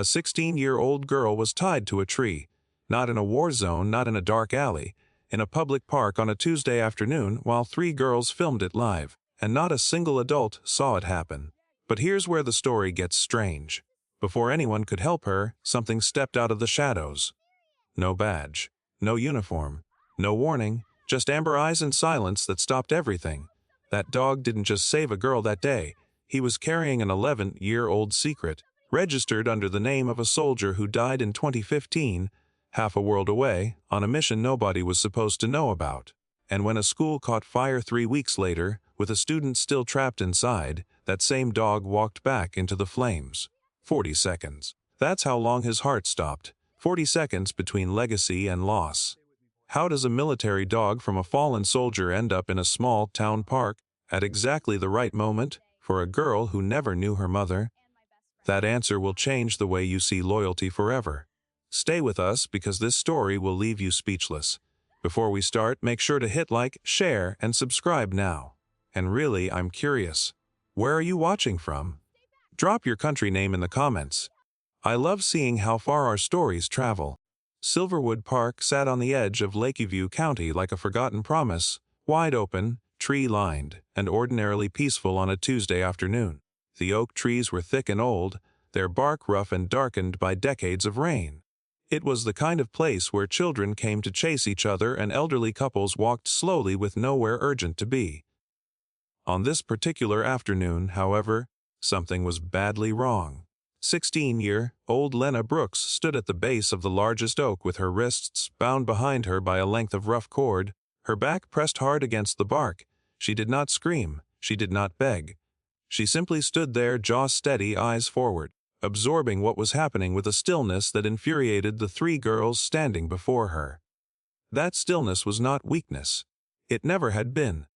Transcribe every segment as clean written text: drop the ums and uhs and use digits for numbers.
A 16-year-old girl was tied to a tree, not in a war zone, not in a dark alley, in a public park on a Tuesday afternoon while 3 girls filmed it live, and not a single adult saw it happen. But here's where the story gets strange. Before anyone could help her, something stepped out of the shadows. No badge, no uniform, no warning, just amber eyes and silence that stopped everything. That dog didn't just save a girl that day, he was carrying an 11-year-old secret, registered under the name of a soldier who died in 2015, half a world away, on a mission nobody was supposed to know about. And when a school caught fire 3 weeks later, with a student still trapped inside, that same dog walked back into the flames. 40 seconds. That's how long his heart stopped. 40 seconds between legacy and loss. How does a military dog from a fallen soldier end up in a small town park at exactly the right moment for a girl who never knew her mother? That answer will change the way you see loyalty forever. Stay with us because this story will leave you speechless. Before we start, make sure to hit like, share, and subscribe now. And really, I'm curious. Where are you watching from? Drop your country name in the comments. I love seeing how far our stories travel. Silverwood Park sat on the edge of Lakeview County like a forgotten promise, wide open, tree-lined, and ordinarily peaceful on a Tuesday afternoon. The oak trees were thick and old, their bark rough and darkened by decades of rain. It was the kind of place where children came to chase each other and elderly couples walked slowly with nowhere urgent to be. On this particular afternoon, however, something was badly wrong. 16-year-old Lena Brooks stood at the base of the largest oak with her wrists bound behind her by a length of rough cord, her back pressed hard against the bark. She did not scream, she did not beg. She simply stood there, jaw steady, eyes forward, absorbing what was happening with a stillness that infuriated the 3 girls standing before her. That stillness was not weakness. It never had been.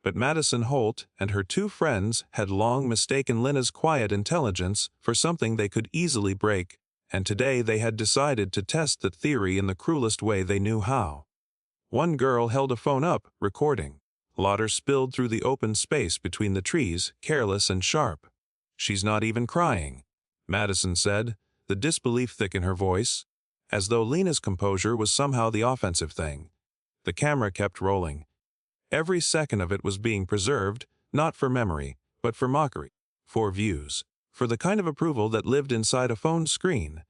But Madison Holt and her 2 friends had long mistaken Lena's quiet intelligence for something they could easily break, and today they had decided to test that theory in the cruelest way they knew how. One girl held a phone up, recording. Laughter spilled through the open space between the trees, careless and sharp. "She's not even crying," Madison said, the disbelief thick in her voice, as though Lena's composure was somehow the offensive thing. The camera kept rolling. Every second of it was being preserved, not for memory, but for mockery, for views, for the kind of approval that lived inside a phone screen.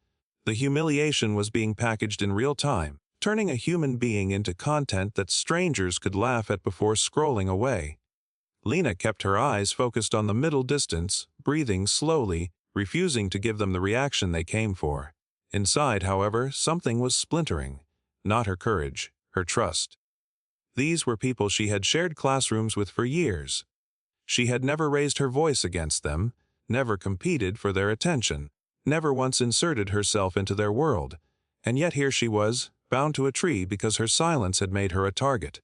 The humiliation was being packaged in real time, turning a human being into content that strangers could laugh at before scrolling away. Lena kept her eyes focused on the middle distance, breathing slowly, refusing to give them the reaction they came for. Inside, however, something was splintering. Not her courage, her trust. These were people she had shared classrooms with for years. She had never raised her voice against them, never competed for their attention, never once inserted herself into their world, and yet here she was, bound to a tree because her silence had made her a target.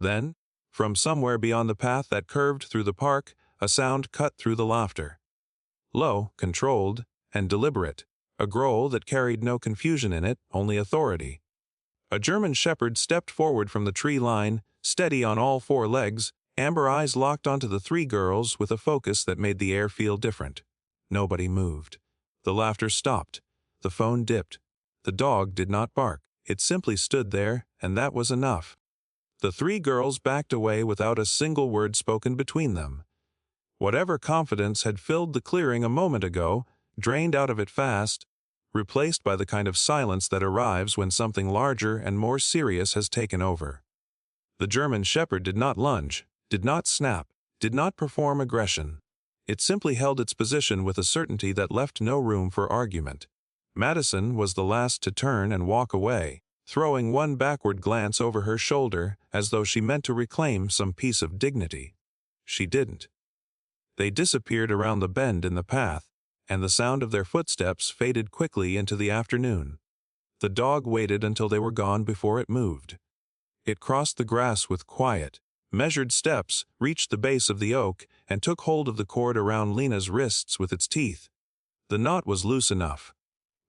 Then, from somewhere beyond the path that curved through the park, a sound cut through the laughter. Low, controlled, and deliberate, a growl that carried no confusion in it, only authority. A German shepherd stepped forward from the tree line, steady on all 4 legs, amber eyes locked onto the 3 girls with a focus that made the air feel different. Nobody moved. The laughter stopped. The phone dipped. The dog did not bark. It simply stood there, and that was enough. The 3 girls backed away without a single word spoken between them. Whatever confidence had filled the clearing a moment ago, drained out of it fast, replaced by the kind of silence that arrives when something larger and more serious has taken over. The German shepherd did not lunge, did not snap, did not perform aggression. It simply held its position with a certainty that left no room for argument. Madison was the last to turn and walk away, throwing one backward glance over her shoulder as though she meant to reclaim some piece of dignity. She didn't. They disappeared around the bend in the path, and the sound of their footsteps faded quickly into the afternoon. The dog waited until they were gone before it moved. It crossed the grass with quiet, measured steps, reached the base of the oak, and took hold of the cord around Lena's wrists with its teeth. The knot was loose enough.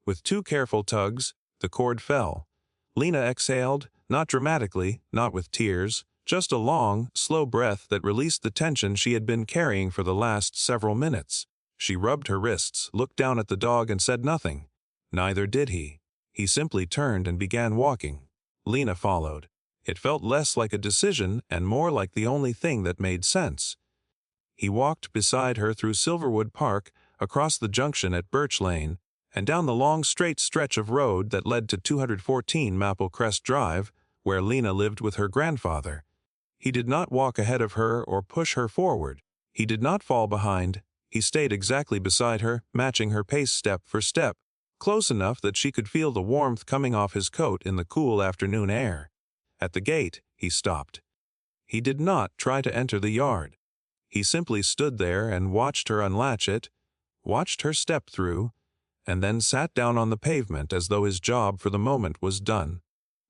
With 2 careful tugs, the cord fell. Lena exhaled, not dramatically, not with tears, just a long, slow breath that released the tension she had been carrying for the last several minutes. She rubbed her wrists, looked down at the dog and said nothing. Neither did he. He simply turned and began walking. Lena followed. It felt less like a decision and more like the only thing that made sense. He walked beside her through Silverwood Park, across the junction at Birch Lane, and down the long straight stretch of road that led to 214 Maple Crest Drive, where Lena lived with her grandfather. He did not walk ahead of her or push her forward. He did not fall behind. He stayed exactly beside her, matching her pace step for step, close enough that she could feel the warmth coming off his coat in the cool afternoon air. At the gate, he stopped. He did not try to enter the yard. He simply stood there and watched her unlatch it, watched her step through, and then sat down on the pavement as though his job for the moment was done.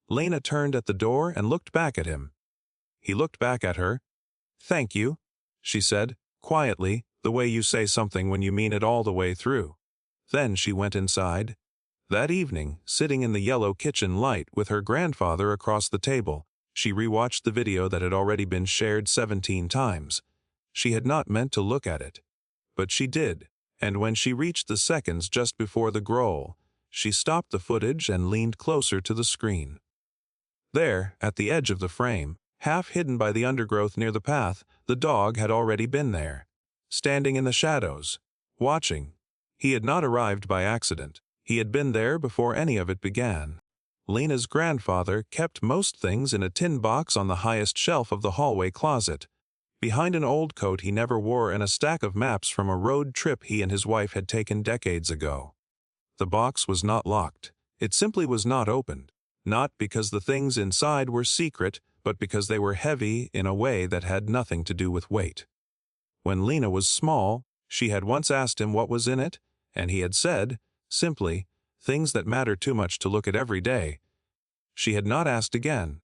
Lena turned at the door and looked back at him. He looked back at her. "Thank you," she said, quietly, the way you say something when you mean it all the way through. Then she went inside. That evening, sitting in the yellow kitchen light with her grandfather across the table, she rewatched the video that had already been shared 17 times. She had not meant to look at it. But she did, and when she reached the seconds just before the growl, she stopped the footage and leaned closer to the screen. There, at the edge of the frame, half hidden by the undergrowth near the path, the dog had already been there, standing in the shadows, watching. He had not arrived by accident. He had been there before any of it began. Lena's grandfather kept most things in a tin box on the highest shelf of the hallway closet, behind an old coat he never wore and a stack of maps from a road trip he and his wife had taken decades ago. The box was not locked. It simply was not opened, not because the things inside were secret, but because they were heavy in a way that had nothing to do with weight. When Lena was small, she had once asked him what was in it, and he had said, simply, things that matter too much to look at every day. She had not asked again,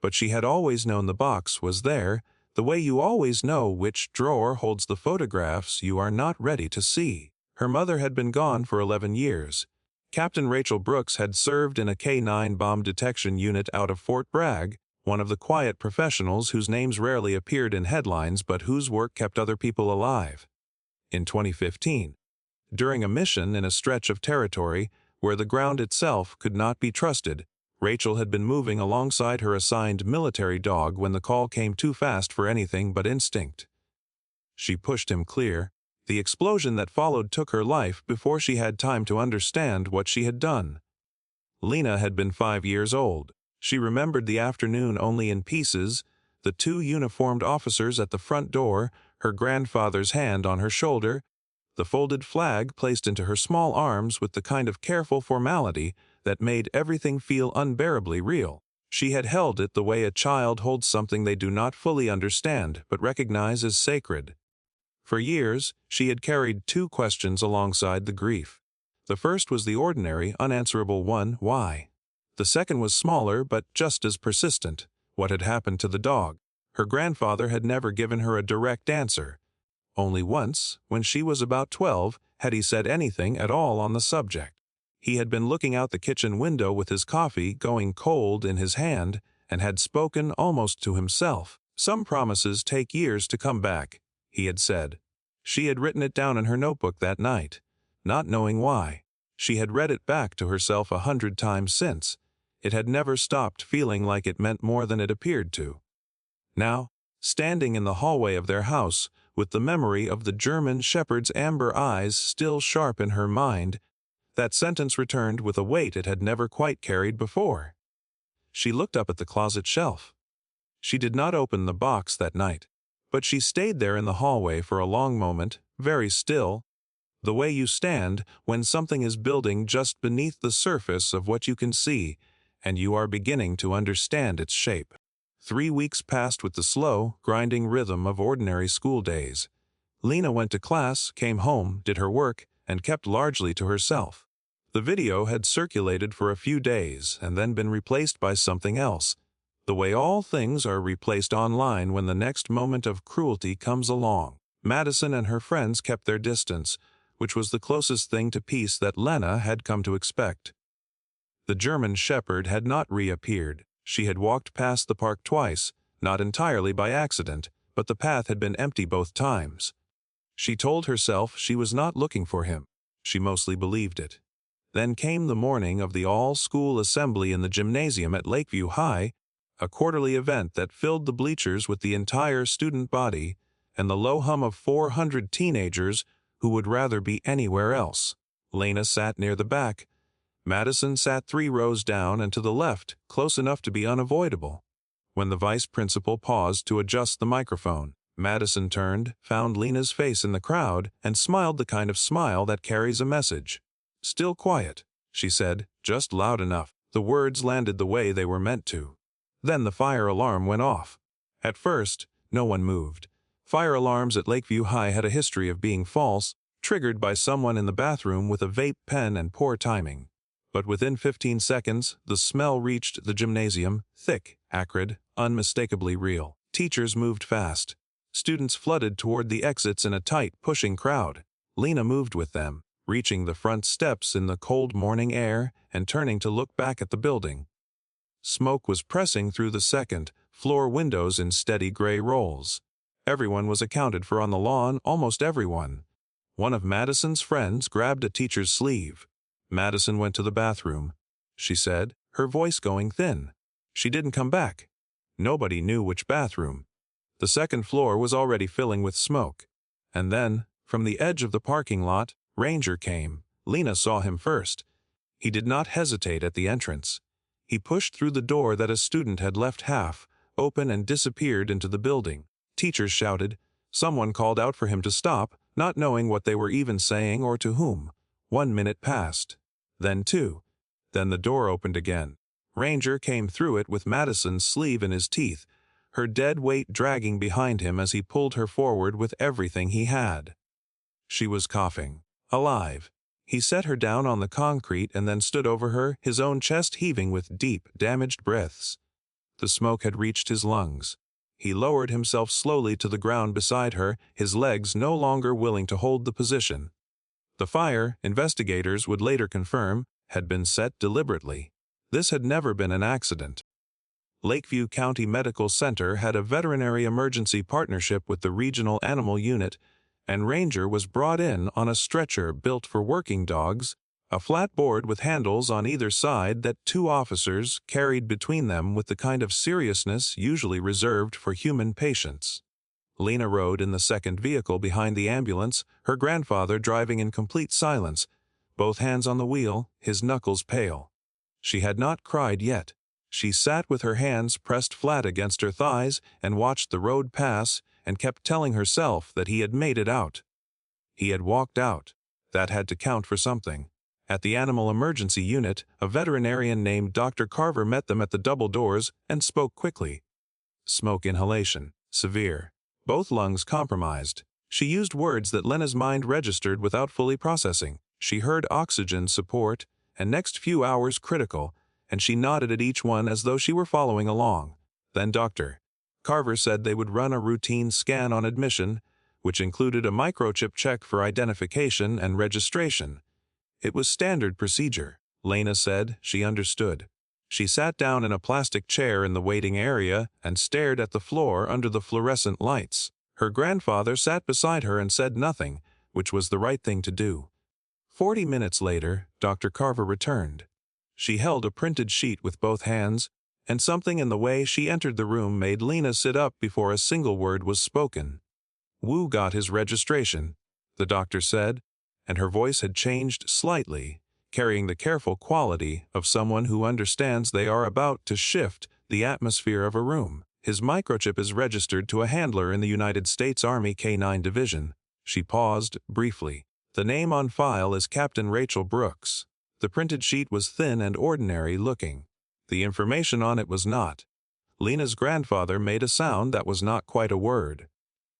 but she had always known the box was there, the way you always know which drawer holds the photographs you are not ready to see. Her mother had been gone for 11 years. Captain Rachel Brooks had served in a K-9 bomb detection unit out of Fort Bragg, one of the quiet professionals whose names rarely appeared in headlines but whose work kept other people alive. In 2015, during a mission in a stretch of territory where the ground itself could not be trusted, Rachel had been moving alongside her assigned military dog when the call came too fast for anything but instinct. She pushed him clear. The explosion that followed took her life before she had time to understand what she had done. Lena had been 5 years old. She remembered the afternoon only in pieces, the 2 uniformed officers at the front door, her grandfather's hand on her shoulder, the folded flag placed into her small arms with the kind of careful formality that made everything feel unbearably real. She had held it the way a child holds something they do not fully understand but recognize as sacred. For years, she had carried 2 questions alongside the grief. The first was the ordinary, unanswerable one, why? The second was smaller but just as persistent, what had happened to the dog? Her grandfather had never given her a direct answer. Only once, when she was about 12, had he said anything at all on the subject. He had been looking out the kitchen window with his coffee going cold in his hand and had spoken almost to himself. "Some promises take years to come back," he had said. She had written it down in her notebook that night, not knowing why. She had read it back to herself 100 times since. It had never stopped feeling like it meant more than it appeared to. Now, standing in the hallway of their house, with the memory of the German shepherd's amber eyes still sharp in her mind, that sentence returned with a weight it had never quite carried before. She looked up at the closet shelf. She did not open the box that night, but she stayed there in the hallway for a long moment, very still, the way you stand when something is building just beneath the surface of what you can see, and you are beginning to understand its shape. 3 weeks passed with the slow, grinding rhythm of ordinary school days. Lena went to class, came home, did her work, and kept largely to herself. The video had circulated for a few days and then been replaced by something else, the way all things are replaced online when the next moment of cruelty comes along. Madison and her friends kept their distance, which was the closest thing to peace that Lena had come to expect. The German shepherd had not reappeared. She had walked past the park twice, not entirely by accident, but the path had been empty both times. She told herself she was not looking for him. She mostly believed it. Then came the morning of the all-school assembly in the gymnasium at Lakeview High, a quarterly event that filled the bleachers with the entire student body and the low hum of 400 teenagers who would rather be anywhere else. Lena sat near the back. Madison sat 3 rows down and to the left, close enough to be unavoidable. When the vice principal paused to adjust the microphone, Madison turned, found Lena's face in the crowd, and smiled the kind of smile that carries a message. "Still quiet," she said, just loud enough. The words landed the way they were meant to. Then the fire alarm went off. At first, no one moved. Fire alarms at Lakeview High had a history of being false, triggered by someone in the bathroom with a vape pen and poor timing. But within 15 seconds, the smell reached the gymnasium, thick, acrid, unmistakably real. Teachers moved fast. Students flooded toward the exits in a tight, pushing crowd. Lena moved with them, reaching the front steps in the cold morning air and turning to look back at the building. Smoke was pressing through the second-floor windows in steady gray rolls. Everyone was accounted for on the lawn, almost everyone. One of Madison's friends grabbed a teacher's sleeve. Madison went to the bathroom, she said, her voice going thin. She didn't come back. Nobody knew which bathroom. The second floor was already filling with smoke. And then, from the edge of the parking lot, Ranger came. Lena saw him first. He did not hesitate at the entrance. He pushed through the door that a student had left half open and disappeared into the building. Teachers shouted. Someone called out for him to stop, not knowing what they were even saying or to whom. 1 minute passed. Then 2. Then the door opened again. Ranger came through it with Madison's sleeve in his teeth, her dead weight dragging behind him as he pulled her forward with everything he had. She was coughing. Alive. He set her down on the concrete and then stood over her, his own chest heaving with deep, damaged breaths. The smoke had reached his lungs. He lowered himself slowly to the ground beside her, his legs no longer willing to hold the position. The fire, investigators would later confirm, had been set deliberately. This had never been an accident. Lakeview County Medical Center had a veterinary emergency partnership with the Regional Animal Unit, and Ranger was brought in on a stretcher built for working dogs, a flat board with handles on either side that 2 officers carried between them with the kind of seriousness usually reserved for human patients. Lena rode in the second vehicle behind the ambulance, her grandfather driving in complete silence, both hands on the wheel, his knuckles pale. She had not cried yet. She sat with her hands pressed flat against her thighs and watched the road pass and kept telling herself that he had made it out. He had walked out. That had to count for something. At the Animal Emergency Unit, a veterinarian named Dr. Carver met them at the double doors and spoke quickly. Smoke inhalation. Severe. Both lungs compromised. She used words that Lena's mind registered without fully processing. She heard oxygen support, and next few hours critical, and she nodded at each one as though she were following along. Then Dr. Carver said they would run a routine scan on admission, which included a microchip check for identification and registration. It was standard procedure. Lena said she understood. She sat down in a plastic chair in the waiting area and stared at the floor under the fluorescent lights. Her grandfather sat beside her and said nothing, which was the right thing to do. 40 minutes later, Dr. Carver returned. She held a printed sheet with both hands, and something in the way she entered the room made Lena sit up before a single word was spoken. "Wu got his registration," the doctor said, and her voice had changed slightly, carrying the careful quality of someone who understands they are about to shift the atmosphere of a room. "His microchip is registered to a handler in the United States Army K-9 Division." She paused briefly. "The name on file is Captain Rachel Brooks." The printed sheet was thin and ordinary looking. The information on it was not. Lena's grandfather made a sound that was not quite a word.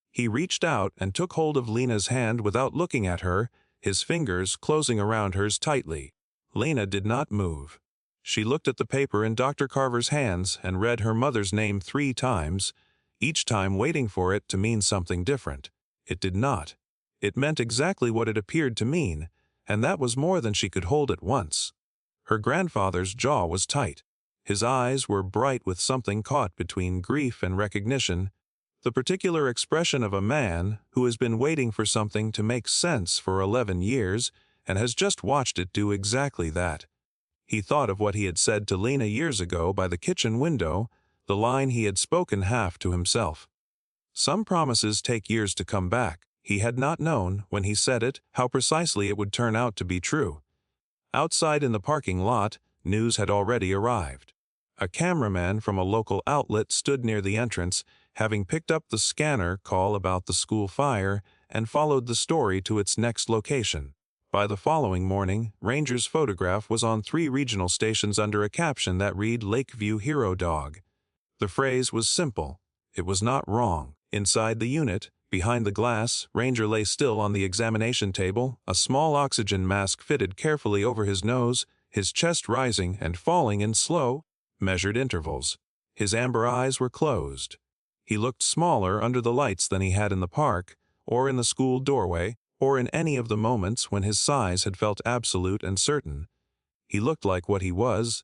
He reached out and took hold of Lena's hand without looking at her, his fingers closing around hers tightly. Lena did not move. She looked at the paper in Dr. Carver's hands and read her mother's name 3 times, each time waiting for it to mean something different. It did not. It meant exactly what it appeared to mean, and that was more than she could hold at once. Her grandfather's jaw was tight. His eyes were bright with something caught between grief and recognition. The particular expression of a man who has been waiting for something to make sense for 11 years and has just watched it do exactly that. He thought of what he had said to Lena years ago by the kitchen window, the line he had spoken half to himself. Some promises take years to come back. He had not known, when he said it, how precisely it would turn out to be true. Outside in the parking lot, news had already arrived. A cameraman from a local outlet stood near the entrance, having picked up the scanner call about the school fire and followed the story to its next location. By the following morning, Ranger's photograph was on 3 regional stations under a caption that read "Lakeview Hero Dog." The phrase was simple. It was not wrong. Inside the unit, behind the glass, Ranger lay still on the examination table, a small oxygen mask fitted carefully over his nose, his chest rising and falling in slow, measured intervals. His amber eyes were closed. He looked smaller under the lights than he had in the park, or in the school doorway, or in any of the moments when his size had felt absolute and certain. He looked like what he was,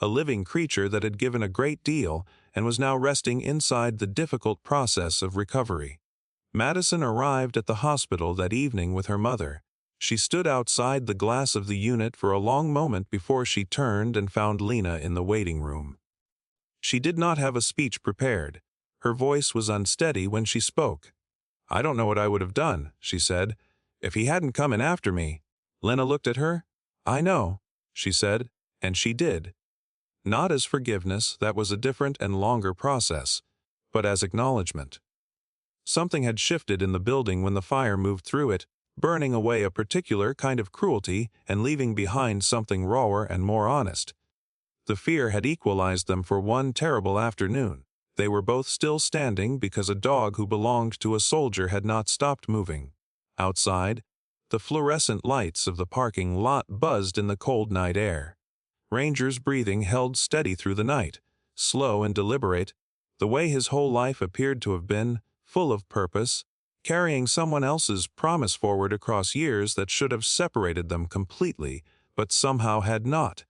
a living creature that had given a great deal and was now resting inside the difficult process of recovery. Madison arrived at the hospital that evening with her mother. She stood outside the glass of the unit for a long moment before she turned and found Lena in the waiting room. She did not have a speech prepared. Her voice was unsteady when she spoke. "I don't know what I would have done," she said, "if he hadn't come in after me." Lena looked at her. "I know," she said, and she did. Not as forgiveness, that was a different and longer process, but as acknowledgement. Something had shifted in the building when the fire moved through it, burning away a particular kind of cruelty and leaving behind something rawer and more honest. The fear had equalized them for one terrible afternoon. They were both still standing because a dog who belonged to a soldier had not stopped moving. Outside, the fluorescent lights of the parking lot buzzed in the cold night air. Ranger's breathing held steady through the night, slow and deliberate, the way his whole life appeared to have been, full of purpose, carrying someone else's promise forward across years that should have separated them completely, but somehow had not.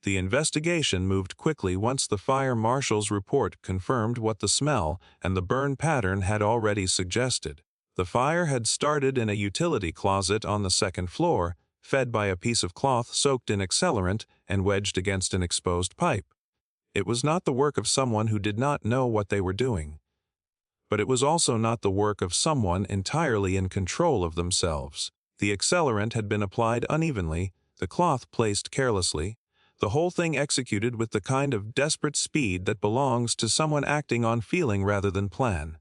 The investigation moved quickly once the fire marshal's report confirmed what the smell and the burn pattern had already suggested. The fire had started in a utility closet on the 2nd floor, fed by a piece of cloth soaked in accelerant and wedged against an exposed pipe. It was not the work of someone who did not know what they were doing. But it was also not the work of someone entirely in control of themselves. The accelerant had been applied unevenly, the cloth placed carelessly, the whole thing executed with the kind of desperate speed that belongs to someone acting on feeling rather than plan.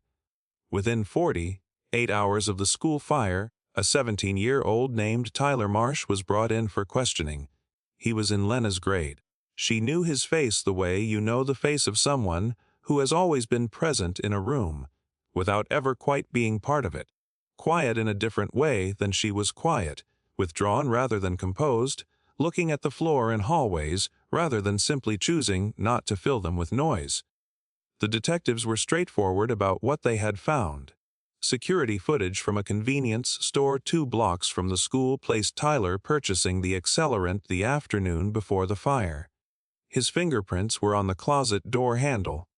Within 48 hours of the school fire, a 17-year-old named Tyler Marsh was brought in for questioning. He was in Lena's grade. She knew his face the way you know the face of someone who has always been present in a room, without ever quite being part of it. Quiet in a different way than she was quiet, withdrawn rather than composed, looking at the floor and hallways rather than simply choosing not to fill them with noise. The detectives were straightforward about what they had found. Security footage from a convenience store 2 blocks from the school placed Tyler purchasing the accelerant the afternoon before the fire. His fingerprints were on the closet door handle.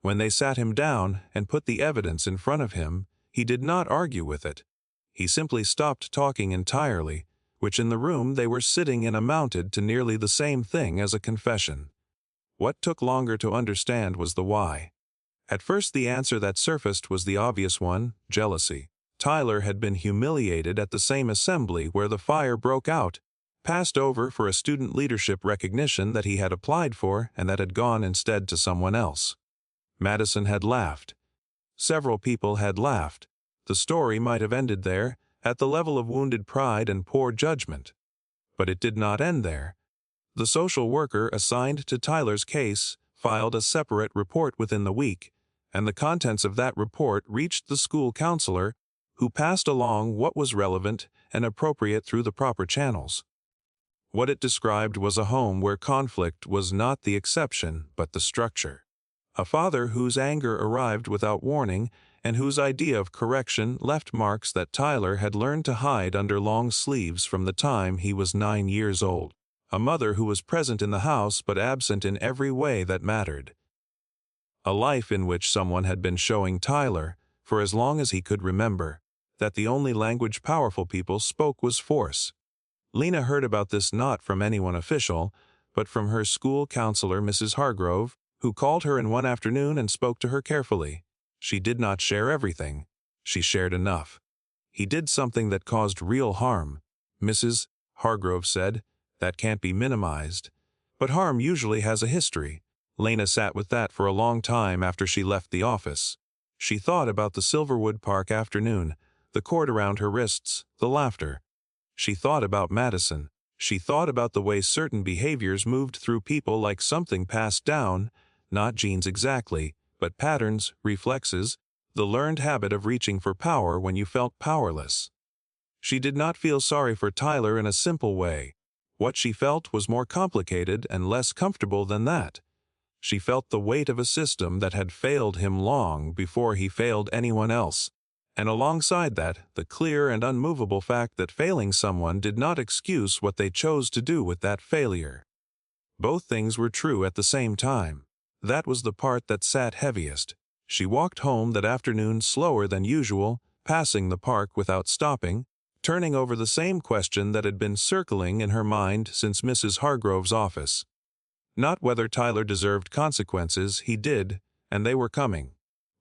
When they sat him down and put the evidence in front of him, he did not argue with it. He simply stopped talking entirely, which in the room they were sitting in amounted to nearly the same thing as a confession. What took longer to understand was the why. At first the answer that surfaced was the obvious one: jealousy. Tyler had been humiliated at the same assembly where the fire broke out, passed over for a student leadership recognition that he had applied for and that had gone instead to someone else. Madison had laughed. Several people had laughed. The story might have ended there, at the level of wounded pride and poor judgment. But it did not end there. The social worker assigned to Tyler's case filed a separate report within the week, and the contents of that report reached the school counselor, who passed along what was relevant and appropriate through the proper channels. What it described was a home where conflict was not the exception but the structure. A father whose anger arrived without warning and whose idea of correction left marks that Tyler had learned to hide under long sleeves from the time he was 9 years old. A mother who was present in the house but absent in every way that mattered. A life in which someone had been showing Tyler, for as long as he could remember, that the only language powerful people spoke was force. Lena heard about this not from anyone official, but from her school counselor, Mrs. Hargrove, who called her in one afternoon and spoke to her carefully. She did not share everything. She shared enough. He did something that caused real harm, Mrs. Hargrove said. That can't be minimized. But harm usually has a history. Lena sat with that for a long time after she left the office. She thought about the Silverwood Park afternoon, the cord around her wrists, the laughter. She thought about Madison. She thought about the way certain behaviors moved through people like something passed down, not genes exactly, but patterns, reflexes, the learned habit of reaching for power when you felt powerless. She did not feel sorry for Tyler in a simple way. What she felt was more complicated and less comfortable than that. She felt the weight of a system that had failed him long before he failed anyone else. And alongside that, the clear and unmovable fact that failing someone did not excuse what they chose to do with that failure. Both things were true at the same time. That was the part that sat heaviest. She walked home that afternoon slower than usual, passing the park without stopping, turning over the same question that had been circling in her mind since Mrs. Hargrove's office. Not whether Tyler deserved consequences, he did, and they were coming.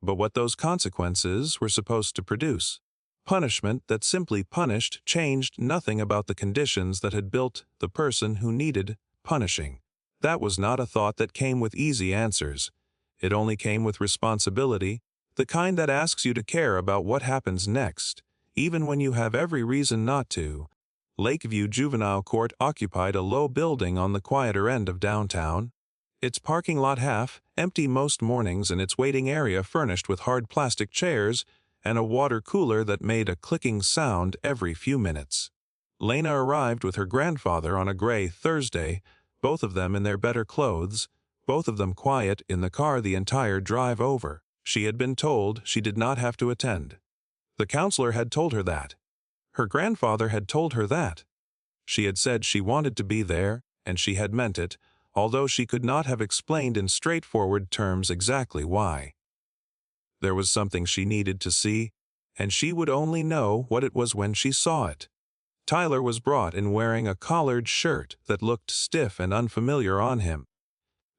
But what those consequences were supposed to produce. Punishment that simply punished changed nothing about the conditions that had built the person who needed punishing. That was not a thought that came with easy answers. It only came with responsibility, the kind that asks you to care about what happens next, even when you have every reason not to. Lakeview Juvenile Court occupied a low building on the quieter end of downtown. Its parking lot half empty most mornings and its waiting area furnished with hard plastic chairs and a water cooler that made a clicking sound every few minutes. Lena arrived with her grandfather on a gray Thursday, both of them in their better clothes, both of them quiet in the car the entire drive over. She had been told she did not have to attend. The counselor had told her that. Her grandfather had told her that. She had said she wanted to be there, and she had meant it, although she could not have explained in straightforward terms exactly why. There was something she needed to see, and she would only know what it was when she saw it. Tyler was brought in wearing a collared shirt that looked stiff and unfamiliar on him.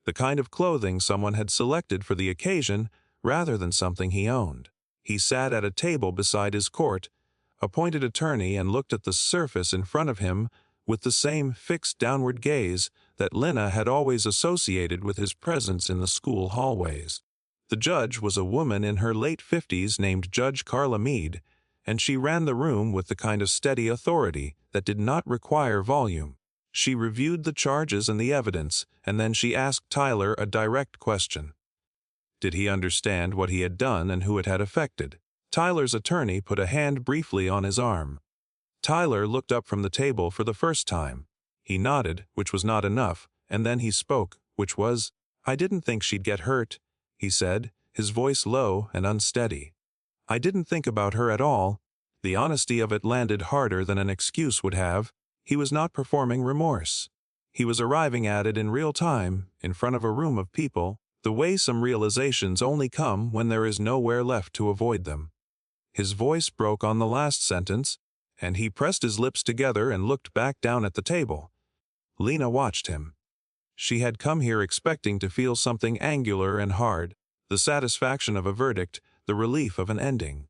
The kind of clothing someone had selected for the occasion rather than something he owned. He sat at a table beside his court-appointed attorney and looked at the surface in front of him with the same fixed downward gaze that Lena had always associated with his presence in the school hallways. The judge was a woman in her late 50s named Judge Carla Meade, and she ran the room with the kind of steady authority that did not require volume. She reviewed the charges and the evidence, and then she asked Tyler a direct question. Did he understand what he had done and who it had affected? Tyler's attorney put a hand briefly on his arm. Tyler looked up from the table for the first time. He nodded, which was not enough, and then he spoke, which was, "I didn't think she'd get hurt," he said, his voice low and unsteady. "I didn't think about her at all." The honesty of it landed harder than an excuse would have. He was not performing remorse. He was arriving at it in real time, in front of a room of people, the way some realizations only come when there is nowhere left to avoid them. His voice broke on the last sentence, and he pressed his lips together and looked back down at the table. Lena watched him. She had come here expecting to feel something angular and hard, the satisfaction of a verdict, the relief of an ending.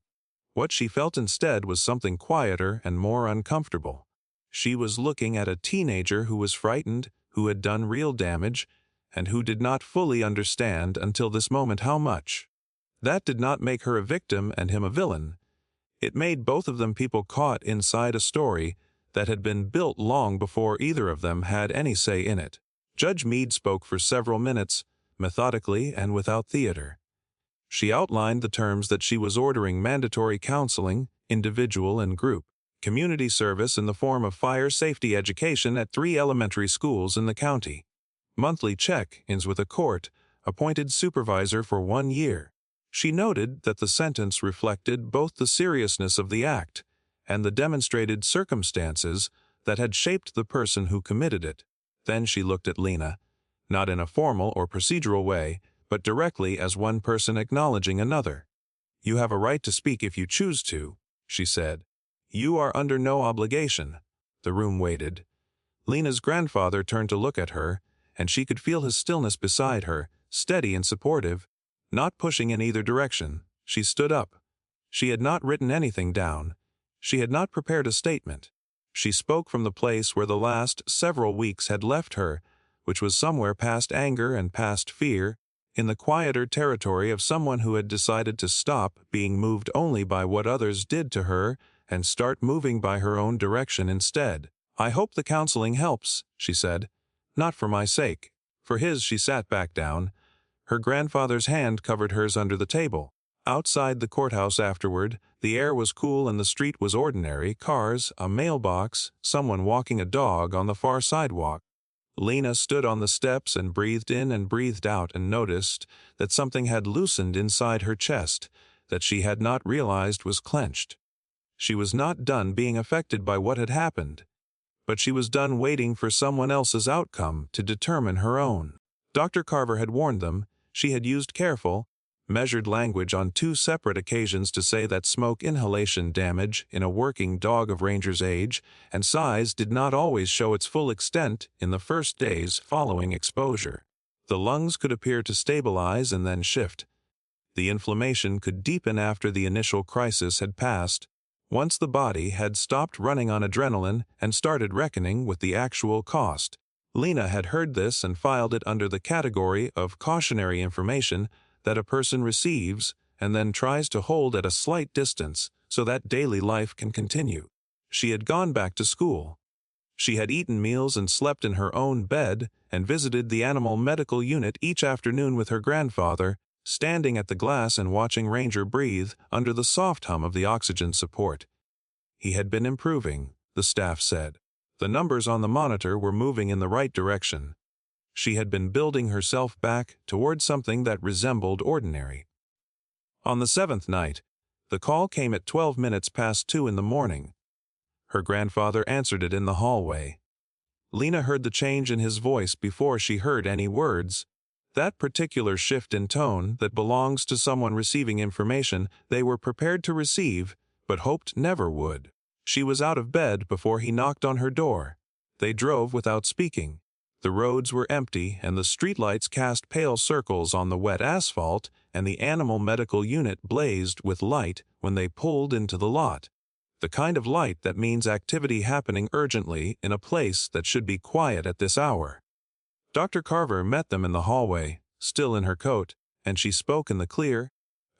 What she felt instead was something quieter and more uncomfortable. She was looking at a teenager who was frightened, who had done real damage, and who did not fully understand until this moment how much. That did not make her a victim and him a villain. It made both of them people caught inside a story that had been built long before either of them had any say in it. Judge Meade spoke for several minutes, methodically and without theater. She outlined the terms that she was ordering: mandatory counseling, individual and group, community service in the form of fire safety education at 3 elementary schools in the county, monthly check-ins with a court-appointed supervisor for 1 year. She noted that the sentence reflected both the seriousness of the act and the demonstrated circumstances that had shaped the person who committed it. Then she looked at Lena, not in a formal or procedural way, but directly as one person acknowledging another. "You have a right to speak if you choose to," she said. "You are under no obligation." The room waited. Lena's grandfather turned to look at her, and she could feel his stillness beside her, steady and supportive, not pushing in either direction. She stood up. She had not written anything down. She had not prepared a statement. She spoke from the place where the last several weeks had left her, which was somewhere past anger and past fear, in the quieter territory of someone who had decided to stop being moved only by what others did to her and start moving by her own direction instead. "I hope the counseling helps," she said. "Not for my sake." For his, she sat back down. Her grandfather's hand covered hers under the table. Outside the courthouse afterward, the air was cool and the street was ordinary: cars, a mailbox, someone walking a dog on the far sidewalk. Lena stood on the steps and breathed in and breathed out and noticed that something had loosened inside her chest that she had not realized was clenched. She was not done being affected by what had happened, but she was done waiting for someone else's outcome to determine her own. Dr. Carver had warned them. She had used careful, measured language on 2 separate occasions to say that smoke inhalation damage in a working dog of Ranger's age and size did not always show its full extent in the first days following exposure. The lungs could appear to stabilize and then shift. The inflammation could deepen after the initial crisis had passed, once the body had stopped running on adrenaline and started reckoning with the actual cost. Lena had heard this and filed it under the category of cautionary information that a person receives and then tries to hold at a slight distance so that daily life can continue. She had gone back to school. She had eaten meals and slept in her own bed and visited the animal medical unit each afternoon with her grandfather, standing at the glass and watching Ranger breathe under the soft hum of the oxygen support. He had been improving, the staff said. The numbers on the monitor were moving in the right direction. She had been building herself back toward something that resembled ordinary. On the 7th night, the call came at 12 minutes past 2 in the morning. Her grandfather answered it in the hallway. Lena heard the change in his voice before she heard any words. That particular shift in tone that belongs to someone receiving information they were prepared to receive but hoped never would. She was out of bed before he knocked on her door. They drove without speaking. The roads were empty and the streetlights cast pale circles on the wet asphalt, and the animal medical unit blazed with light when they pulled into the lot. The kind of light that means activity happening urgently in a place that should be quiet at this hour. Dr. Carver met them in the hallway, still in her coat, and she spoke in the clear,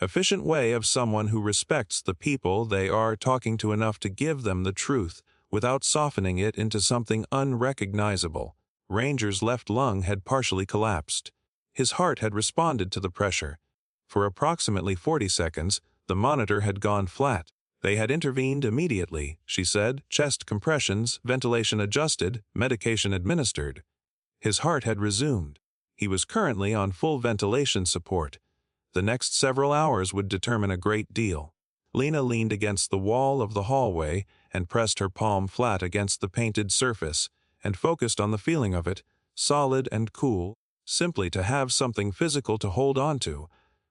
efficient way of someone who respects the people they are talking to enough to give them the truth without softening it into something unrecognizable. Ranger's left lung had partially collapsed. His heart had responded to the pressure. For approximately 40 seconds, the monitor had gone flat. They had intervened immediately, she said, chest compressions, ventilation adjusted, medication administered. His heart had resumed. He was currently on full ventilation support. The next several hours would determine a great deal. Lena leaned against the wall of the hallway and pressed her palm flat against the painted surface and focused on the feeling of it, solid and cool, simply to have something physical to hold on to.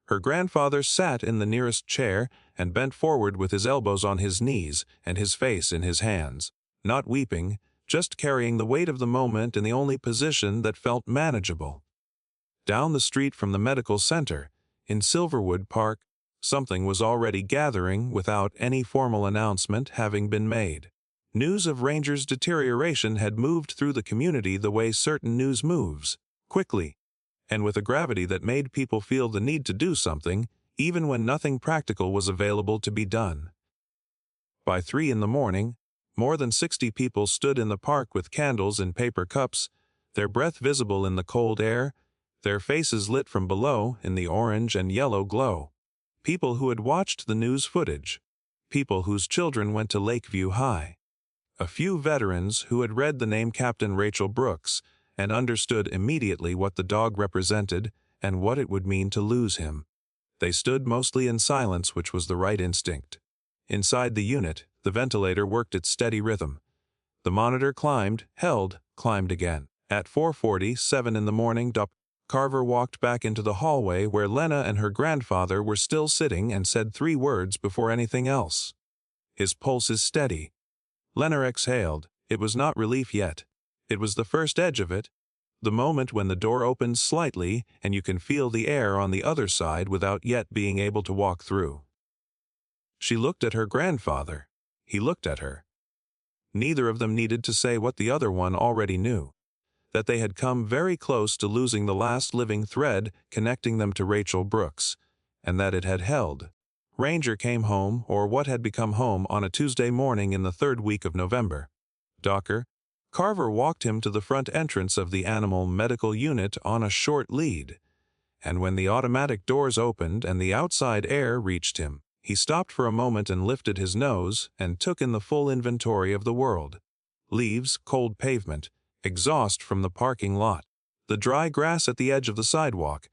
Her grandfather sat in the nearest chair and bent forward with his elbows on his knees and his face in his hands, not weeping, just carrying the weight of the moment in the only position that felt manageable. Down the street from the medical center, in Silverwood Park, something was already gathering without any formal announcement having been made. News of Ranger's deterioration had moved through the community the way certain news moves, quickly, and with a gravity that made people feel the need to do something, even when nothing practical was available to be done. By 3 in the morning, more than 60 people stood in the park with candles in paper cups, their breath visible in the cold air, their faces lit from below in the orange and yellow glow. People who had watched the news footage. People whose children went to Lakeview High. A few veterans who had read the name Captain Rachel Brooks and understood immediately what the dog represented and what it would mean to lose him. They stood mostly in silence, which was the right instinct. Inside the unit, the ventilator worked its steady rhythm. The monitor climbed, held, climbed again. At 4:47 in the morning, Carver walked back into the hallway where Lena and her grandfather were still sitting and said 3 words before anything else. "His pulse is steady." Lena exhaled. It was not relief yet. It was the first edge of it. The moment when the door opens slightly and you can feel the air on the other side without yet being able to walk through. She looked at her grandfather. He looked at her. Neither of them needed to say what the other one already knew: that they had come very close to losing the last living thread connecting them to Rachel Brooks, and that it had held. Ranger came home, or what had become home, on a Tuesday morning in the 3rd week of November. Carver walked him to the front entrance of the animal medical unit on a short lead, and when the automatic doors opened and the outside air reached him, he stopped for a moment and lifted his nose and took in the full inventory of the world. Leaves, cold pavement, exhaust from the parking lot, the dry grass at the edge of the sidewalk.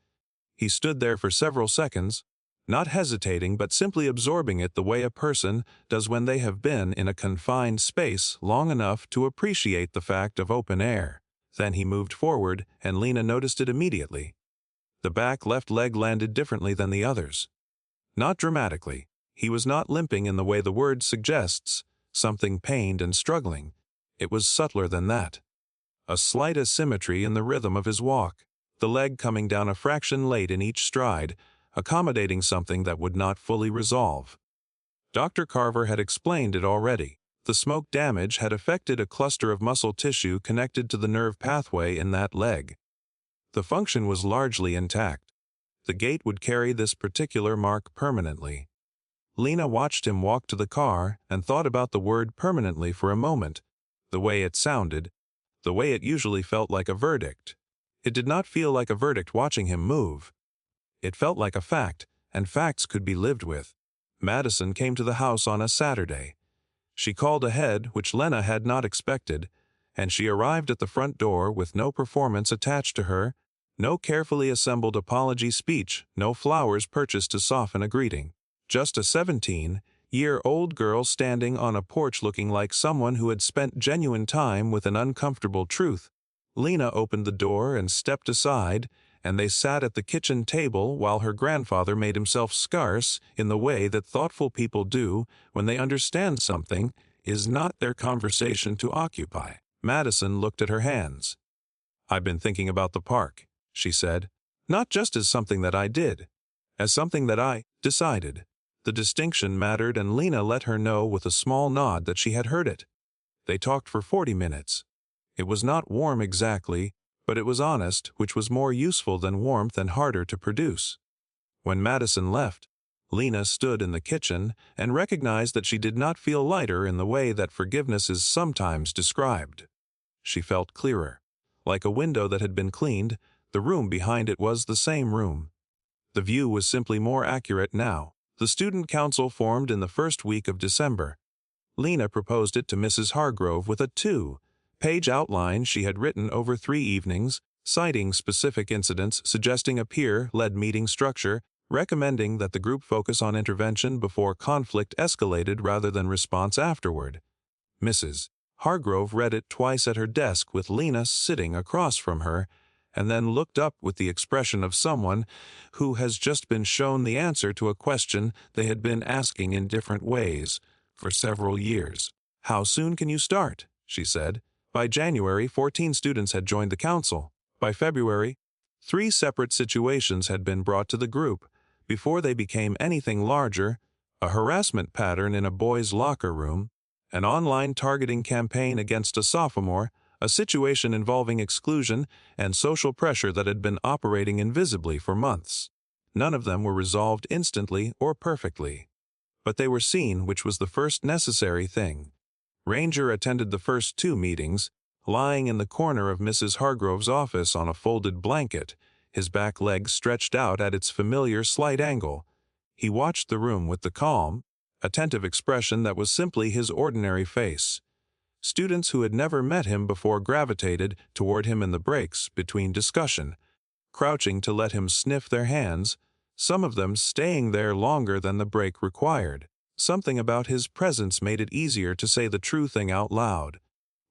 He stood there for several seconds, not hesitating but simply absorbing it the way a person does when they have been in a confined space long enough to appreciate the fact of open air. Then he moved forward, and Lena noticed it immediately. The back left leg landed differently than the others. Not dramatically. He was not limping in the way the word suggests, something pained and struggling. It was subtler than that. A slight asymmetry in the rhythm of his walk, the leg coming down a fraction late in each stride, accommodating something that would not fully resolve. Dr. Carver had explained it already. The smoke damage had affected a cluster of muscle tissue connected to the nerve pathway in that leg. The function was largely intact. The gait would carry this particular mark permanently. Lena watched him walk to the car and thought about the word permanently for a moment, the way it sounded, the way it usually felt like a verdict. It did not feel like a verdict watching him move. It felt like a fact, and facts could be lived with. Madison came to the house on a Saturday. She called ahead, which Lena had not expected, and she arrived at the front door with no performance attached to her, no carefully assembled apology speech, no flowers purchased to soften a greeting. Just a 17-year-old girl standing on a porch looking like someone who had spent genuine time with an uncomfortable truth. Lena opened the door and stepped aside, and they sat at the kitchen table while her grandfather made himself scarce in the way that thoughtful people do when they understand something is not their conversation to occupy. Madison looked at her hands. "I've been thinking about the park," she said. "Not just as something that I did, as something that I decided." The distinction mattered, and Lena let her know with a small nod that she had heard it. They talked for 40 minutes. It was not warm exactly, but it was honest, which was more useful than warmth and harder to produce. When Madison left, Lena stood in the kitchen and recognized that she did not feel lighter in the way that forgiveness is sometimes described. She felt clearer. Like a window that had been cleaned, the room behind it was the same room. The view was simply more accurate now. The student council formed in the 1st week of December. Lena proposed it to Mrs. Hargrove with a 2-page outline she had written over 3 evenings, citing specific incidents, suggesting a peer-led meeting structure, recommending that the group focus on intervention before conflict escalated rather than response afterward. Mrs. Hargrove read it twice at her desk with Lena sitting across from her, and then looked up with the expression of someone who has just been shown the answer to a question they had been asking in different ways for several years. "How soon can you start?" she said. By January, 14 students had joined the council. By February, 3 separate situations had been brought to the group. Before they became anything larger, a harassment pattern in a boys' locker room, an online targeting campaign against a sophomore, a situation involving exclusion and social pressure that had been operating invisibly for months. None of them were resolved instantly or perfectly. But they were seen, which was the first necessary thing. Ranger attended the first 2 meetings, lying in the corner of Mrs. Hargrove's office on a folded blanket, his back leg stretched out at its familiar slight angle. He watched the room with the calm, attentive expression that was simply his ordinary face. Students who had never met him before gravitated toward him in the breaks between discussion, crouching to let him sniff their hands, some of them staying there longer than the break required. Something about his presence made it easier to say the true thing out loud.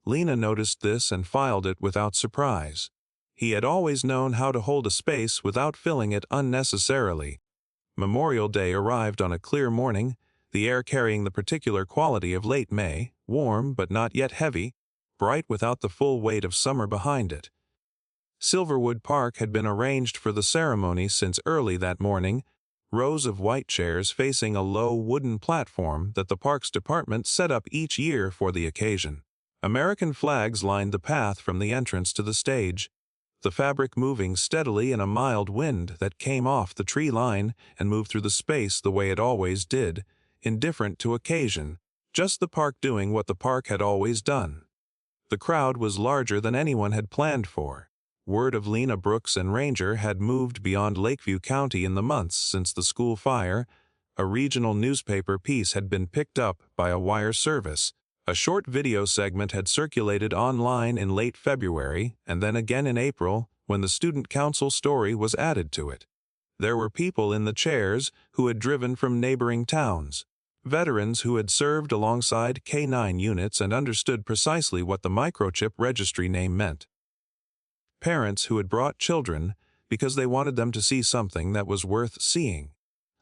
Lena noticed this and filed it without surprise. He had always known how to hold a space without filling it unnecessarily. Memorial Day arrived on a clear morning, the air carrying the particular quality of late May, warm but not yet heavy, bright without the full weight of summer behind it. Silverwood Park had been arranged for the ceremony since early that morning, rows of white chairs facing a low wooden platform that the Parks Department set up each year for the occasion. American flags lined the path from the entrance to the stage, the fabric moving steadily in a mild wind that came off the tree line and moved through the space the way it always did, indifferent to occasion, just the park doing what the park had always done. The crowd was larger than anyone had planned for. Word of Lena Brooks and Ranger had moved beyond Lakeview County in the months since the school fire. A regional newspaper piece had been picked up by a wire service. A short video segment had circulated online in late February, and then again in April, when the student council story was added to it. There were people in the chairs who had driven from neighboring towns, veterans who had served alongside K-9 units and understood precisely what the microchip registry name meant. Parents who had brought children because they wanted them to see something that was worth seeing.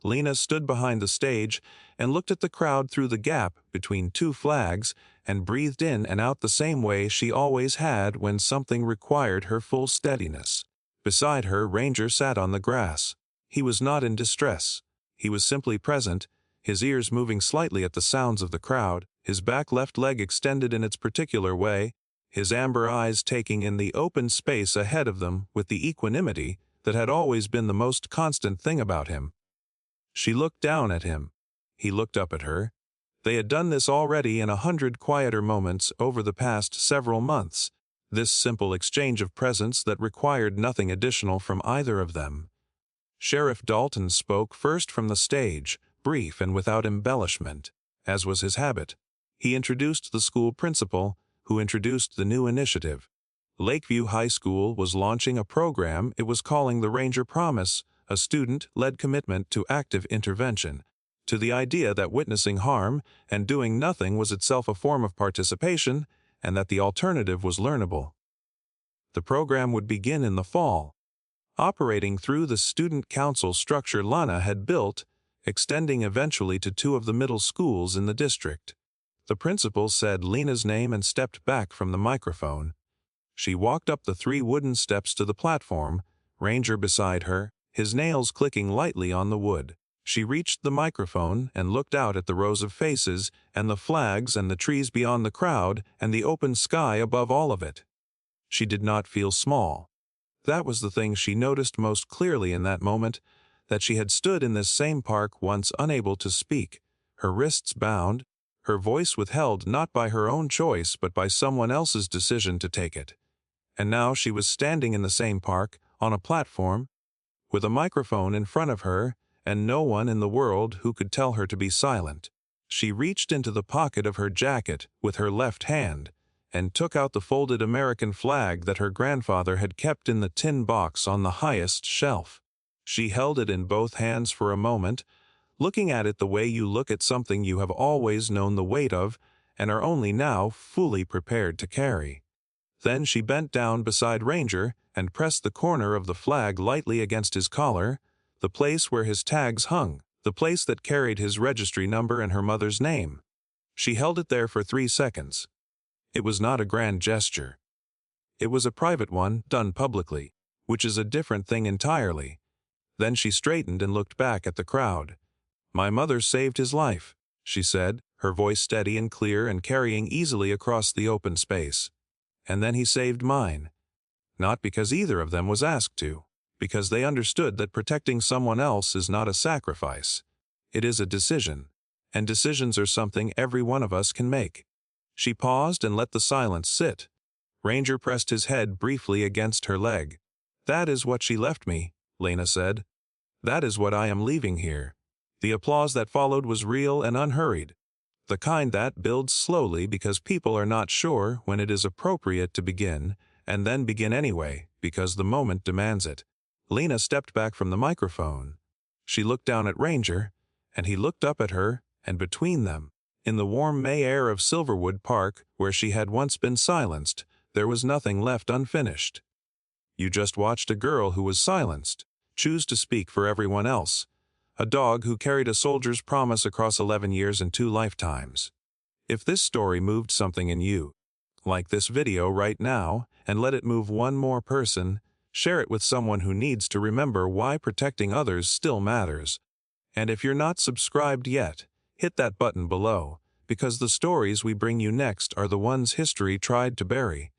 Lena stood behind the stage and looked at the crowd through the gap between two flags and breathed in and out the same way she always had when something required her full steadiness. Beside her, Ranger sat on the grass. He was not in distress. He was simply present, his ears moving slightly at the sounds of the crowd, his back left leg extended in its particular way, his amber eyes taking in the open space ahead of them with the equanimity that had always been the most constant thing about him. She looked down at him. He looked up at her. They had done this already in 100 quieter moments over the past several months, this simple exchange of presence that required nothing additional from either of them. Sheriff Dalton spoke first from the stage, brief and without embellishment, as was his habit. He introduced the school principal, who introduced the new initiative. Lakeview High School was launching a program it was calling the Ranger Promise, a student-led commitment to active intervention, to the idea that witnessing harm and doing nothing was itself a form of participation, and that the alternative was learnable. The program would begin in the fall, operating through the student council structure Lana had built, extending eventually to 2 of the middle schools in the district. The principal said Lena's name and stepped back from the microphone. She walked up the 3 wooden steps to the platform, Ranger beside her, his nails clicking lightly on the wood. She reached the microphone and looked out at the rows of faces and the flags and the trees beyond the crowd and the open sky above all of it. She did not feel small. That was the thing she noticed most clearly in that moment, that she had stood in this same park once unable to speak, her wrists bound, her voice withheld not by her own choice but by someone else's decision to take it. And now she was standing in the same park, on a platform, with a microphone in front of her, and no one in the world who could tell her to be silent. She reached into the pocket of her jacket with her left hand, and took out the folded American flag that her grandfather had kept in the tin box on the highest shelf. She held it in both hands for a moment, looking at it the way you look at something you have always known the weight of and are only now fully prepared to carry. Then she bent down beside Ranger and pressed the corner of the flag lightly against his collar, the place where his tags hung, the place that carried his registry number and her mother's name. She held it there for 3 seconds. It was not a grand gesture. It was a private one, done publicly, which is a different thing entirely. Then she straightened and looked back at the crowd. "My mother saved his life," she said, her voice steady and clear and carrying easily across the open space. "And then he saved mine. Not because either of them was asked to, because they understood that protecting someone else is not a sacrifice. It is a decision, and decisions are something every one of us can make." She paused and let the silence sit. Ranger pressed his head briefly against her leg. "That is what she left me," Lena said. "That is what I am leaving here." The applause that followed was real and unhurried, the kind that builds slowly because people are not sure when it is appropriate to begin, and then begin anyway because the moment demands it. Lena stepped back from the microphone. She looked down at Ranger, and he looked up at her, and between them, in the warm May air of Silverwood Park, where she had once been silenced, there was nothing left unfinished. You just watched a girl who was silenced choose to speak for everyone else. A dog who carried a soldier's promise across 11 years and 2 lifetimes. If this story moved something in you, like this video right now and let it move one more person, share it with someone who needs to remember why protecting others still matters. And if you're not subscribed yet, hit that button below, because the stories we bring you next are the ones history tried to bury.